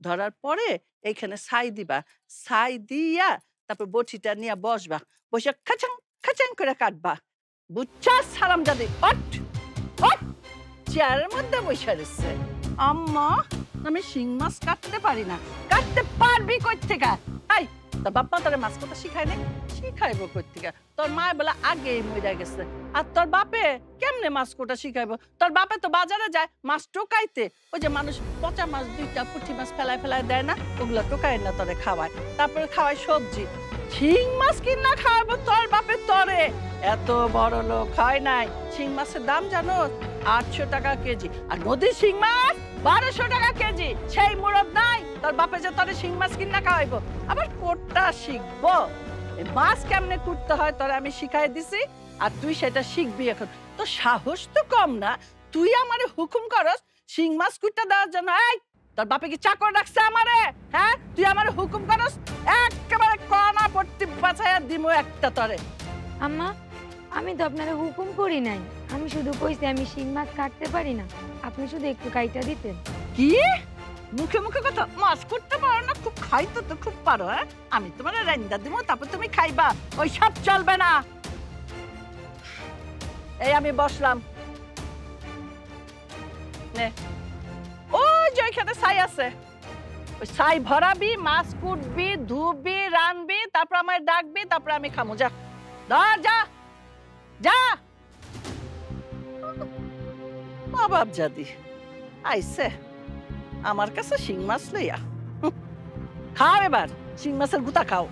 ধরার পরে এইখানে ছাই দিবা। ছাই দিয়া তারপর বটিটা নিয়া বসবা। বইসা খাচাং, খাচাং করে কাটবা। বুঝছাস হারামজাদি? ওঠ! ওঠ! চেয়ারের মধ্যে বইসা রইছে। আম্মা, আমি শিং মাছ কাটতে পারি না। কাটতে পারবি কইথেকা? এই, তোর বাপ মা তোরে মাছ কাটা শিখায় নাই? শিখাইবো কইথেকা? তোর মায় বলে আগেই মইরা গেছে। আর তোর বাপে কেমনে মাছ কাটা শিখাইবো? তোর বাপে তো বাজারে যায় মাছ টোকাইতে। ওই যে মানুষ পচা মাছ ২ টা পুঁটি মাছ ফেলায়, ফেলায় দেয় না? ওগুলা টোকায় না তোরে খাওয়ায়। তারপরে খাওয়ায় সবজি। শিং মাছ কিনা খাওয়াবো তোর বাপে তোরে? এত বড় লোক হয় নাই। শিং মাছের দাম জানোস? ৮০০ টাকা কেজি। আর নদীর শিং মাছ ১২০০ টাকা কেজি। সেই মুরদ নাই তোর বাপে যে তোরে শিং মাছ কিনা খাওয়াইবো। আবার কোটটা শিখবো। এই মাছ কেমনে কুটতে হয় তোরে আমি শিখাই দিছি। আর তুই সেটা শিখবি এখন। তোর সাহস তো কম না। তুই আমারে হুকুম করস শিং মাছ কুটতে দেওয়ার জন্য। এই, তোর বাপে কি চাকর রাখছে আমারে? হ্যাঁ, তুই আমারে হুকুম করস? একেবারে কনা পট্টি বাছাইয়া দিমু একটা তরে। আম্মা, আমি তো আপনারে হুকুম করি নাই। আমি শুধু কইছি আমি শিং মাছ কাটতে পারি না। আপনি শুধু একটু কাইটা দিতেন। কি? মুখে মুখে কথা? মাছ করতে পারো না? খুব খাইতে তো খুব পারো। হ্যাঁ, আমি তোমার রাইন্দা দিব, তারপর তুমি খাইবা। ওই সব চলবে না। এই আমি বসলাম। নে, ওই যে ওইখানে ছাই আছে। ওই ছাই ভরাবি, মাছ কুটবি, ধুবি, রানবি, তারপর আমায় ডাকবি, তারপর আমি খামু। যা, ধর যা, যা। অভাব জাদি আইছে আমার কাছে শিং মাছ লইয়া। খাও এবার শিং মাছের গুতা খাও।